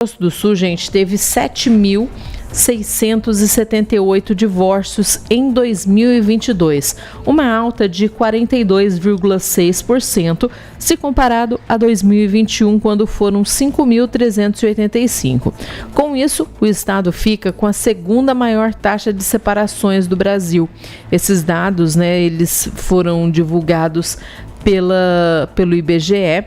Grosso do Sul, gente, teve 7.678 divórcios em 2022, uma alta de 42,6% se comparado a 2021, quando foram 5.385. Com isso, o estado fica com a segunda maior taxa de separações do Brasil. Esses dados, eles foram divulgados pelo IBGE,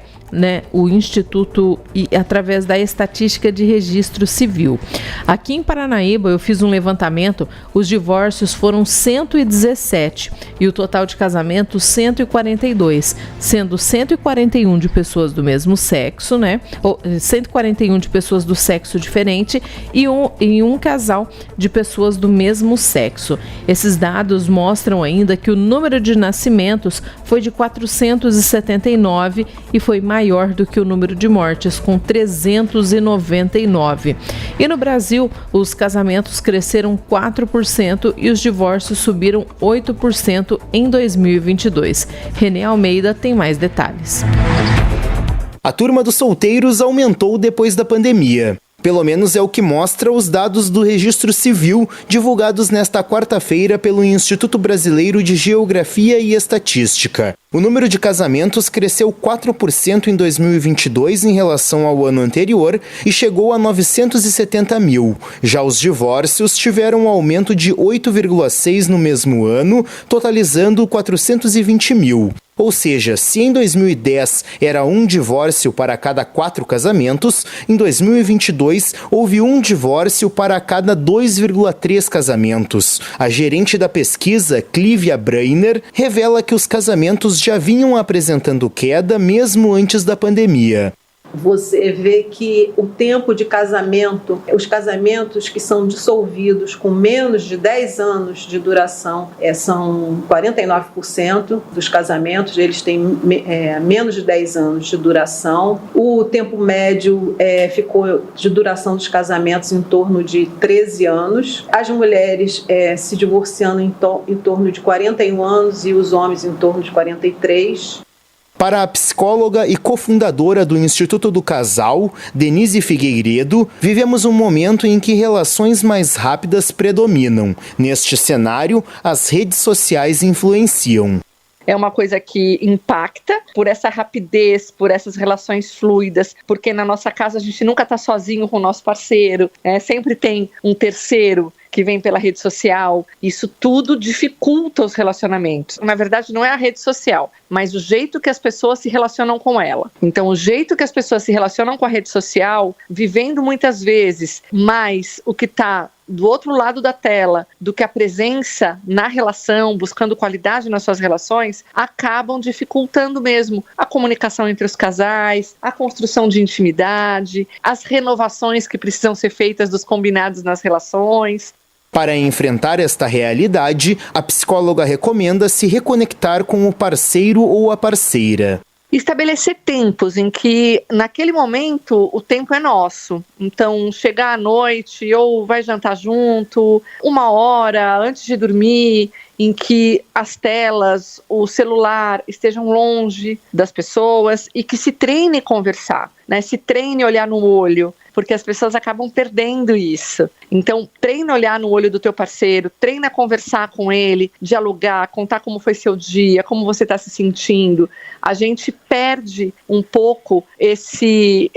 o Instituto, e através da Estatística de Registro Civil. Aqui em Paranaíba, eu fiz um levantamento, os divórcios foram 117 e o total de casamentos 142, sendo 141 de pessoas do mesmo sexo, ou 141 de pessoas do sexo diferente e um casal de pessoas do mesmo sexo. Esses dados mostram ainda que o número de nascimentos foi de 479 e foi maior do que o número de mortes, com 399. E no Brasil, os casamentos cresceram 4% e os divórcios subiram 8% em 2022. Renê Almeida tem mais detalhes. A turma dos solteiros aumentou depois da pandemia. Pelo menos é o que mostra os dados do Registro Civil divulgados nesta quarta-feira pelo Instituto Brasileiro de Geografia e Estatística. O número de casamentos cresceu 4% em 2022 em relação ao ano anterior e chegou a 970 mil. Já os divórcios tiveram um aumento de 8,6% no mesmo ano, totalizando 420 mil. Ou seja, se em 2010 era um divórcio para cada 4 casamentos, em 2022 houve um divórcio para cada 2,3 casamentos. A gerente da pesquisa, Clívia Breiner, revela que os casamentos já vinham apresentando queda mesmo antes da pandemia. Você vê que o tempo de casamento, os casamentos que são dissolvidos com menos de 10 anos de duração, são 49% dos casamentos, eles têm menos de 10 anos de duração. O tempo médio ficou de duração dos casamentos em torno de 13 anos. As mulheres se divorciando em torno de 41 anos e os homens em torno de 43. Para a psicóloga e cofundadora do Instituto do Casal, Denise Figueiredo, vivemos um momento em que relações mais rápidas predominam. Neste cenário, as redes sociais influenciam. É uma coisa que impacta por essa rapidez, por essas relações fluidas, porque na nossa casa a gente nunca está sozinho com o nosso parceiro, sempre tem um terceiro que vem pela rede social. Isso tudo dificulta os relacionamentos. Na verdade, não é a rede social, mas o jeito que as pessoas se relacionam com ela. Então, o jeito que as pessoas se relacionam com a rede social, vivendo muitas vezes mais o que está do outro lado da tela do que a presença na relação, buscando qualidade nas suas relações, acabam dificultando mesmo a comunicação entre os casais, a construção de intimidade, as renovações que precisam ser feitas dos combinados nas relações. Para enfrentar esta realidade, a psicóloga recomenda se reconectar com o parceiro ou a parceira. Estabelecer tempos em que, naquele momento, o tempo é nosso. Então, chegar à noite ou vai jantar junto, 1 hora antes de dormir, em que as telas, o celular estejam longe das pessoas e que se treine conversar, se treine olhar no olho, porque as pessoas acabam perdendo isso. Então, treina olhar no olho do teu parceiro, treina conversar com ele, dialogar, contar como foi seu dia, como você está se sentindo. A gente perde um pouco esse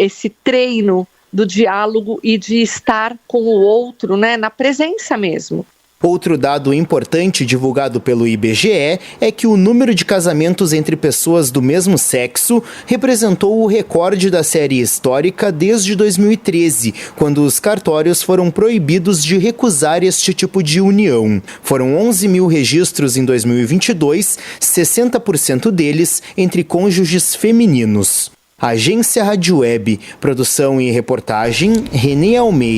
treino do diálogo e de estar com o outro, na presença mesmo. Outro dado importante divulgado pelo IBGE é que o número de casamentos entre pessoas do mesmo sexo representou o recorde da série histórica desde 2013, quando os cartórios foram proibidos de recusar este tipo de união. Foram 11 mil registros em 2022, 60% deles entre cônjuges femininos. Agência Rádio Web, produção e reportagem, Renê Almeida.